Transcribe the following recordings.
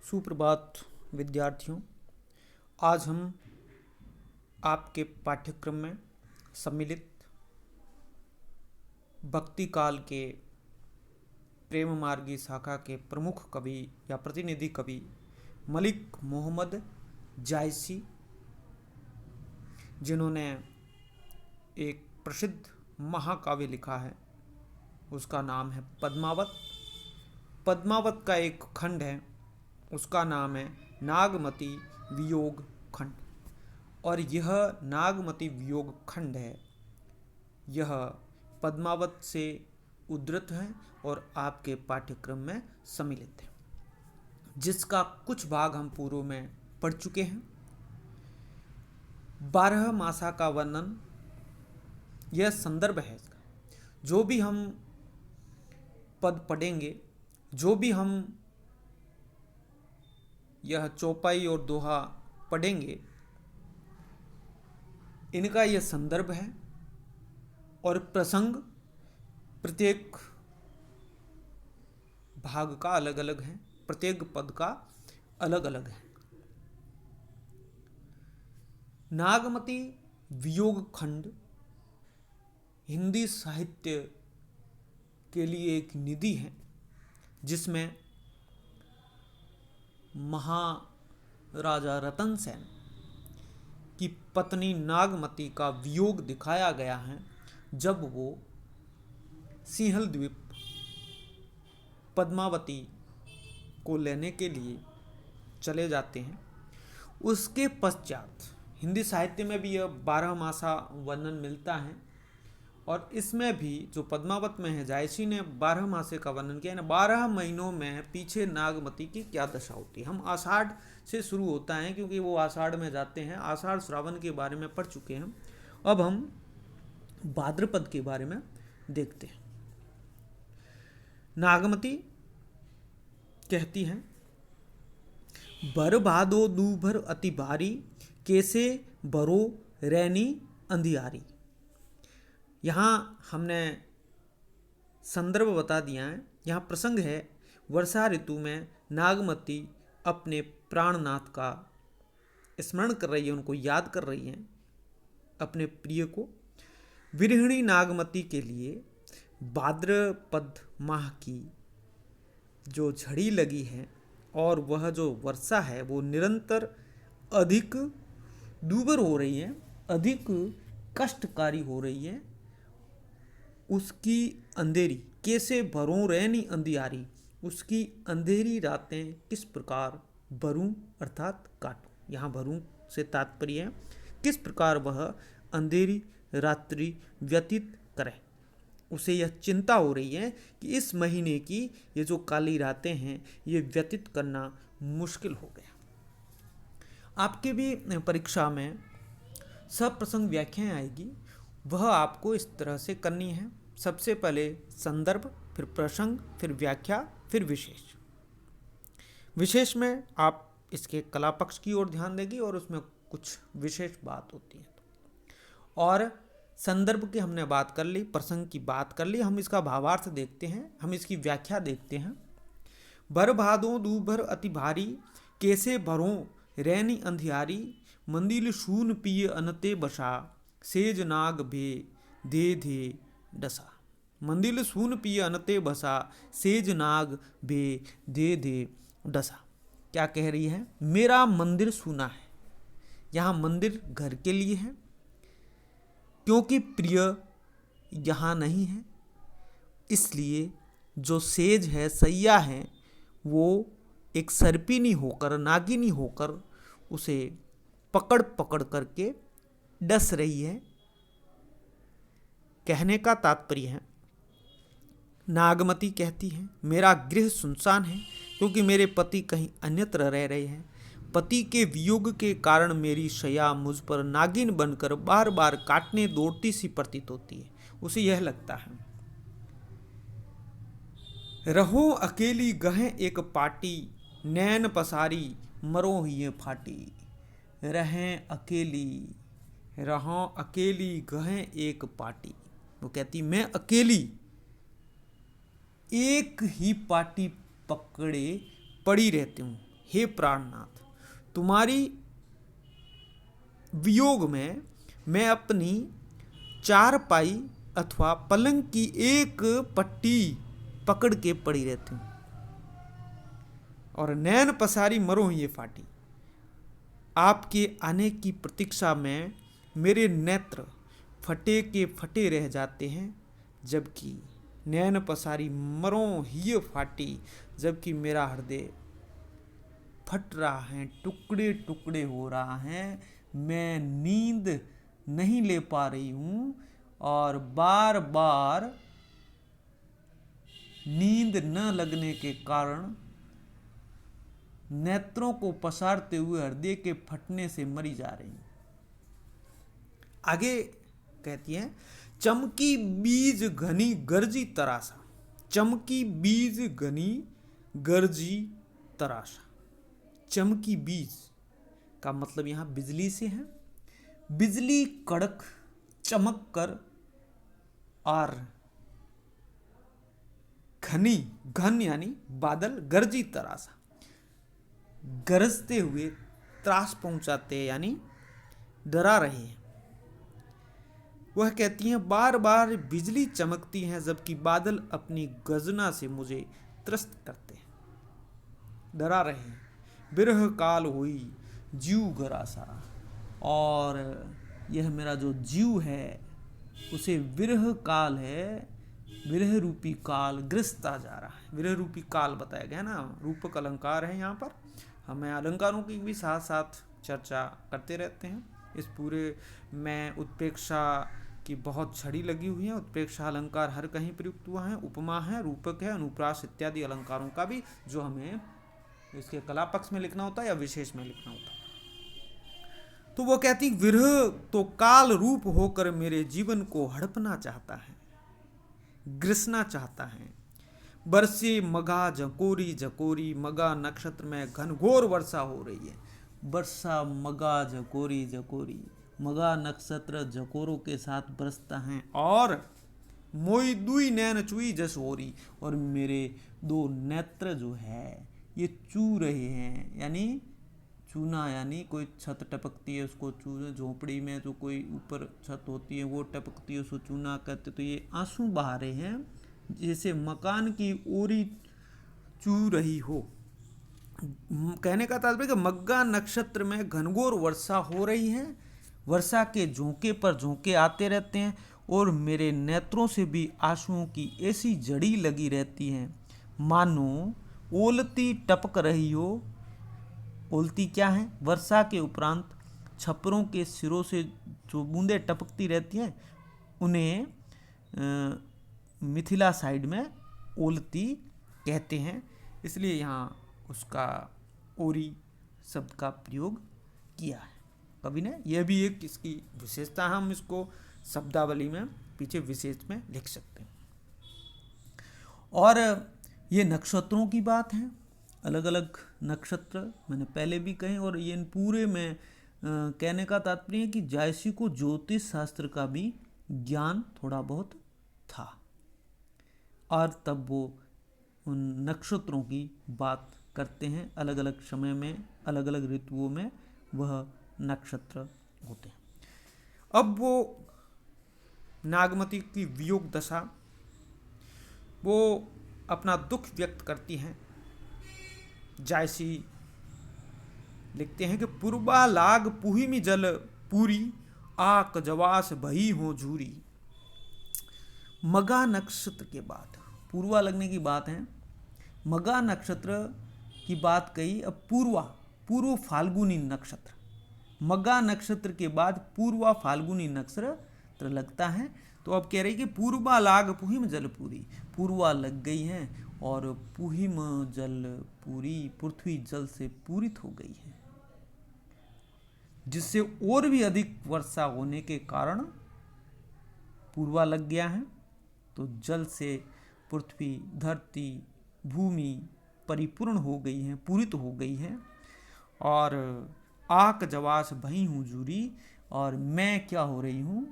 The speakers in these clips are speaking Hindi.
सुप्रभात विद्यार्थियों। आज हम आपके पाठ्यक्रम में सम्मिलित भक्ति काल के प्रेम मार्गी शाखा के प्रमुख कवि या प्रतिनिधि कवि मलिक मोहम्मद जायसी, जिन्होंने एक प्रसिद्ध महाकाव्य लिखा है, उसका नाम है पद्मावत। पद्मावत का एक खंड है, उसका नाम है नागमती वियोग खंड। और यह नागमती वियोग खंड है, यह पद्मावत से उद्धृत है और आपके पाठ्यक्रम में सम्मिलित है, जिसका कुछ भाग हम पूर्व में पढ़ चुके हैं। 12 मासा का वर्णन यह संदर्भ है इसका। जो भी हम पद पढ़ेंगे, जो भी हम यह चौपाई और दोहा पढ़ेंगे, इनका यह संदर्भ है और प्रसंग प्रत्येक भाग का अलग अलग है, प्रत्येक पद का अलग अलग है। नागमती वियोग खंड हिंदी साहित्य के लिए एक निधि है, जिसमें महाराजा रतन सेन की पत्नी नागमती का वियोग दिखाया गया है, जब वो सिंहल द्वीप पद्मावती को लेने के लिए चले जाते हैं। उसके पश्चात हिंदी साहित्य में भी यह 12 मासा वर्णन मिलता है, और इसमें भी जो पद्मावत में है, जायसी ने 12 मासे का वर्णन किया है। 12 महीनों में पीछे नागमती की क्या दशा होती है। हम आषाढ़ से शुरू होता है, क्योंकि वो आषाढ़ में जाते हैं। आषाढ़ श्रावण के बारे में पढ़ चुके हैं, अब हम भाद्रपद के बारे में देखते हैं। नागमती कहती हैं, भर भादो दूभर अति भारी, कैसे बरो रैनी अंधियारी। यहाँ हमने संदर्भ बता दिया है। यहाँ प्रसंग है, वर्षा ऋतु में नागमती अपने प्राणनाथ का स्मरण कर रही है, उनको याद कर रही है, अपने प्रिय को। विरहिणी नागमती के लिए भाद्रपद माह की जो झड़ी लगी है, और वह जो वर्षा है वो निरंतर अधिक दूभर हो रही है, अधिक कष्टकारी हो रही है। उसकी अंधेरी कैसे भरों रैनी अंधियारी, उसकी अंधेरी रातें किस प्रकार भरूं अर्थात काटूं। यहाँ भरूं से तात्पर्य है किस प्रकार वह अंधेरी रात्रि व्यतीत करे। उसे यह चिंता हो रही है कि इस महीने की ये जो काली रातें हैं, ये व्यतीत करना मुश्किल हो गया। आपके भी परीक्षा में सब प्रसंग व्याख्याएं आएगी, वह आपको इस तरह से करनी है। सबसे पहले संदर्भ, फिर प्रसंग, फिर व्याख्या, फिर विशेष। विशेष में आप इसके कला पक्ष की ओर ध्यान देंगे, और उसमें कुछ विशेष बात होती है। और संदर्भ की हमने बात कर ली, प्रसंग की बात कर ली, हम इसका भावार्थ देखते हैं, हम इसकी व्याख्या देखते हैं। भर भादो दूभर अति भारी, कैसे भरों रैनी अंधियारी, मंदिल शून पिय अनते बसा, सेज नाग भे दे धे डसा। मंदिल सून पिय अनते बसा, सेज नाग भे दे दे डसा। क्या कह रही है? मेरा मंदिर सूना है। यहाँ मंदिर घर के लिए है, क्योंकि प्रिय यहाँ नहीं है, इसलिए जो सेज है, सैया है, वो एक सर्पिनी होकर, नागिनी होकर उसे पकड़ पकड़ करके डस रही है। कहने का तात्पर्य है, नागमती कहती है, मेरा गृह सुनसान है, क्योंकि मेरे पति कहीं अन्यत्र रह रहे हैं। पति के वियोग के कारण मेरी शया मुझ पर नागिन बनकर बार बार काटने दौड़ती सी प्रतीत होती है। उसे यह लगता है, रहो अकेली गहें एक पाटी, नैन पसारी मरो ही फाटी। रहें अकेली, रहो अकेली गहें एक पाटी। वो कहती, मैं अकेली एक ही पाटी पकड़े पड़ी रहती हूँ, हे प्राणनाथ, तुम्हारी वियोग में मैं अपनी चारपाई अथवा पलंग की एक पट्टी पकड़ के पड़ी रहती हूँ, और नैन पसारी मरो ये फाटी। आपके आने की प्रतीक्षा में मेरे नेत्र फटे के फटे रह जाते हैं, जबकि नैन पसारी मरो ही फाटी, जबकि मेरा हृदय फट रहा है, टुकड़े टुकड़े हो रहा है। मैं नींद नहीं ले पा रही हूँ और बार बार नींद न लगने के कारण नेत्रों को पसारते हुए हृदय के फटने से मरी जा रही हूँ। आगे कहती है, चमकी बीज घनी गर्जी तरासा। चमकी बीज घनी गर्जी तरासा। चमकी बीज का मतलब यहां बिजली से है। बिजली कड़क चमक कर और घनी, घन यानी बादल, गर्जी तरासा गरजते हुए त्रास पहुंचाते यानी डरा रहे हैं। वह कहती हैं, बार बार बिजली चमकती है, जबकि बादल अपनी गर्जना से मुझे त्रस्त करते हैं, डरा रहे हैं। बिरह काल हुई जीव घरासा, और यह मेरा जो जीव है उसे विरह काल है, विरह रूपी काल ग्रसता जा रहा है। विरह रूपी काल बताया गया ना, रूपक अलंकार है यहाँ पर। हमें अलंकारों की भी साथ साथ चर्चा करते रहते हैं। इस पूरे में उत्प्रेक्षा की बहुत छड़ी लगी हुई है। उत्प्रेक्षा अलंकार हर कहीं प्रयुक्त हुआ है, उपमा है, रूपक है, अनुप्रास इत्यादि अलंकारों का भी, जो हमें इसके कला पक्ष में लिखना होता है या विशेष में लिखना होता है। तो वो कहती, विरह तो काल रूप होकर मेरे जीवन को हड़पना चाहता है, ग्रसना चाहता है। बरसे मगा झकोरी झकोरी, मगा नक्षत्र में घनघोर वर्षा हो रही है। वर्षा मगा झकोरी झकोरी, मगा नक्षत्र झकोरों के साथ बरसता है, और मोई दुई नैन चुई जस हो रही, और मेरे दो नेत्र जो है ये चू रहे हैं, यानी चूना, यानी कोई छत टपकती है उसको चूना, झोपड़ी में जो कोई ऊपर छत होती है वो टपकती है उसको चूना कहते। तो ये आंसू बहा रहे हैं, जैसे मकान की ओरी चू रही हो। कहने का तात्पर्य कि मग्गा नक्षत्र में घनघोर वर्षा हो रही है, वर्षा के झोंके पर झोंके आते रहते हैं, और मेरे नेत्रों से भी आंसुओं की ऐसी जड़ी लगी रहती है, मानो ओलती टपक रही हो। ओलती क्या है? वर्षा के उपरांत छपरों के सिरों से जो बूंदें टपकती रहती हैं उन्हें मिथिला साइड में ओलती कहते हैं, इसलिए यहाँ उसका ओरी शब्द का प्रयोग किया है कवि ने। यह भी एक इसकी विशेषता है, हम इसको शब्दावली में पीछे विशेष में लिख सकते हैं। और ये नक्षत्रों की बात है, अलग अलग नक्षत्र मैंने पहले भी कहे, और ये इन पूरे में कहने का तात्पर्य है कि जायसी को ज्योतिष शास्त्र का भी ज्ञान थोड़ा बहुत था, और तब वो उन नक्षत्रों की बात करते हैं। अलग अलग समय में, अलग अलग ऋतुओं में वह नक्षत्र होते हैं। अब वो नागमती की वियोग दशा, वो अपना दुख व्यक्त करती हैं। जायसी लिखते हैं कि पूर्वा लाग पुहिमी जल पूरी, आक जवास भई हो झूरी। मगा नक्षत्र के बाद, पूर्वा लगने की बात है, मगा नक्षत्र की बात कही। अब पूर्व फाल्गुनी नक्षत्र, मगा नक्षत्र के बाद पूर्वा फाल्गुनी नक्षत्र लगता है। तो अब कह रही कि पूर्वा लाग पुहिम जल पूरी, पूर्वा लग गई है और पुहिम जल पूरी, पृथ्वी जल से पूरित हो गई है, जिससे और भी अधिक वर्षा होने के कारण पूर्वा लग गया है। तो जल से पृथ्वी, धरती, भूमि परिपूर्ण हो गई है, पूरित हो गई है। और आक जवास भई हूँ जूरी, और मैं क्या हो रही हूँ?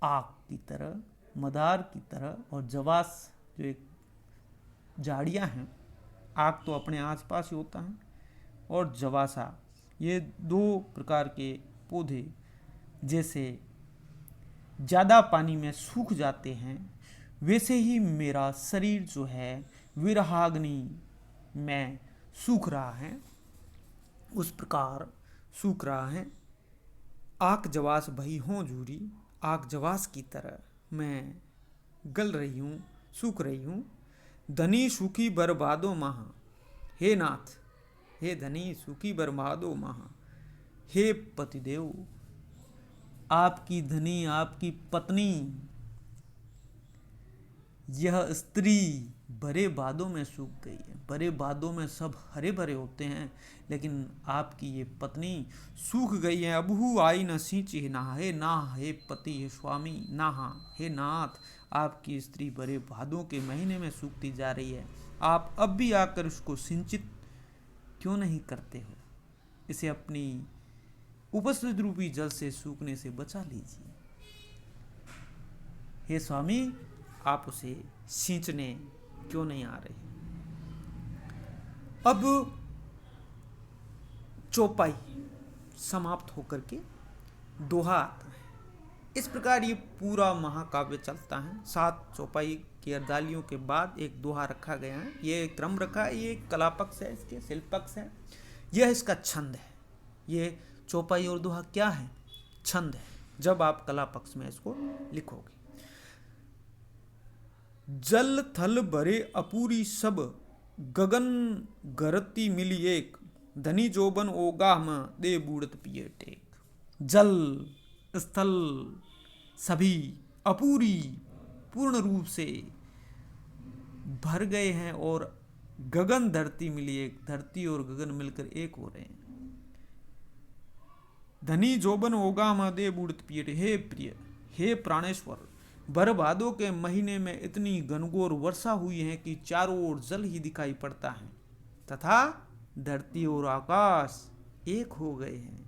आग की तरह, मदार की तरह। और जवास जो एक झाड़ियाँ हैं, आग तो अपने आसपास ही होता है, और जवासा, ये दो प्रकार के पौधे जैसे ज़्यादा पानी में सूख जाते हैं, वैसे ही मेरा शरीर जो है विरहाग्नि में सूख रहा है, उस प्रकार सूख रहा है। आक जवास भई हों जूरी, आक जवास की तरह मैं गल रही हूँ, सूख रही हूँ। धनी सूखी बर्बादो महा, हे नाथ, हे धनी सूखी बर्बादो महा, हे पतिदेव, आपकी धनी, आपकी पत्नी, यह स्त्री बड़े बादों में सूख गई है। बड़े बादों में सब हरे भरे होते हैं, लेकिन आपकी ये पत्नी सूख गई है। अबहू आई न सींची ना, हे ना, हे पति, हे स्वामी, ना, हे नाथ, आपकी स्त्री बड़े भादों के महीने में सूखती जा रही है। आप अब भी आकर उसको सिंचित क्यों नहीं करते हो? इसे अपनी उपस्थित रूपी जल से सूखने से बचा लीजिए। हे स्वामी, आप उसे सींचने क्यों नहीं आ रहे? अब चौपाई समाप्त होकर के दोहा आता है। इस प्रकार ये पूरा महाकाव्य चलता है। 7 चौपाई की अर्दालियों के बाद एक दोहा रखा गया है। ये क्रम रखा है, ये कला पक्ष है, इसके शिल्प पक्ष है, यह इसका छंद है। ये चौपाई और दोहा क्या है? छंद है। जब आप कला पक्ष में इसको लिखोगे, जल थल भरे अपूरी सब, गगन गरती मिली एक, धनी जोबन ओगाह में दे बूढ़त पिए टेक। जल स्थल सभी अपूरी पूर्ण रूप से भर गए हैं, और गगन धरती मिली एक, धरती और गगन मिलकर एक हो रहे हैं। धनी जोबन ओगा में दे बूढ़त पिए, हे प्रिय, हे प्राणेश्वर, बरभादों के महीने में इतनी घनघोर वर्षा हुई है कि चारों ओर जल ही दिखाई पड़ता है, तथा धरती और आकाश एक हो गए हैं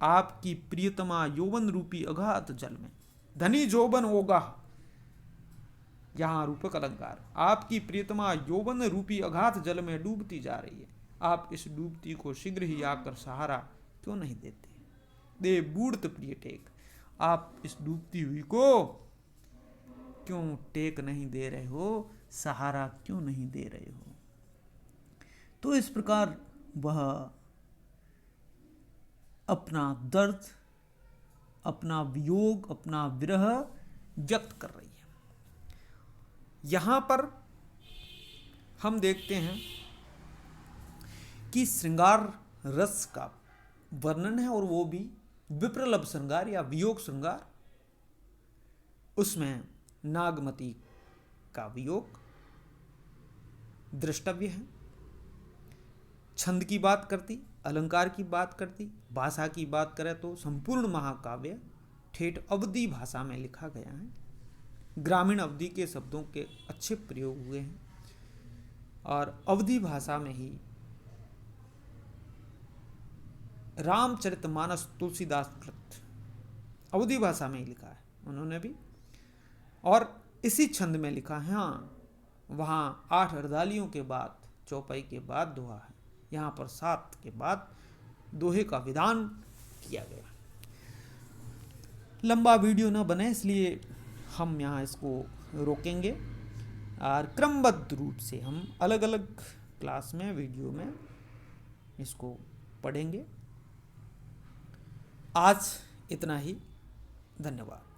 आपकी प्रियतमा यौवन रूपी अगाध जल में। धनी जोबन ओगा, यहां रूपक अलंकार, आपकी प्रियतमा यौवन रूपी अगाध जल में डूबती जा रही है। आप इस डूबती को शीघ्र ही आकर सहारा क्यों नहीं देते? दे बूढ़त प्रिय टेक, आप इस डूबती हुई को क्यों टेक नहीं दे रहे हो? सहारा क्यों नहीं दे रहे हो? तो इस प्रकार वह अपना दर्द, अपना वियोग, अपना विरह व्यक्त कर रही है। यहां पर हम देखते हैं कि श्रृंगार रस का वर्णन है, और वो भी विप्रलभ श्रृंगार या वियोग श्रृंगार। उसमें नागमती का वियोग द्रष्टव्य है। छंद की बात करती, अलंकार की बात करती, भाषा की बात करें तो संपूर्ण महाकाव्य ठेठ अवधी भाषा में लिखा गया है। ग्रामीण अवधी के शब्दों के अच्छे प्रयोग हुए हैं, और अवधी भाषा में ही रामचरितमानस तुलसीदास कृत अवधी भाषा में ही लिखा है उन्होंने भी, और इसी छंद में लिखा है। हाँ, वहाँ 8 अर्दालियों के बाद चौपाई के बाद दोहा है, यहाँ पर 7 के बाद दोहे का विधान किया गया। लंबा वीडियो ना बने इसलिए हम यहाँ इसको रोकेंगे, और क्रमबद्ध रूप से हम अलग अलग क्लास में, वीडियो में इसको पढ़ेंगे। आज इतना ही, धन्यवाद।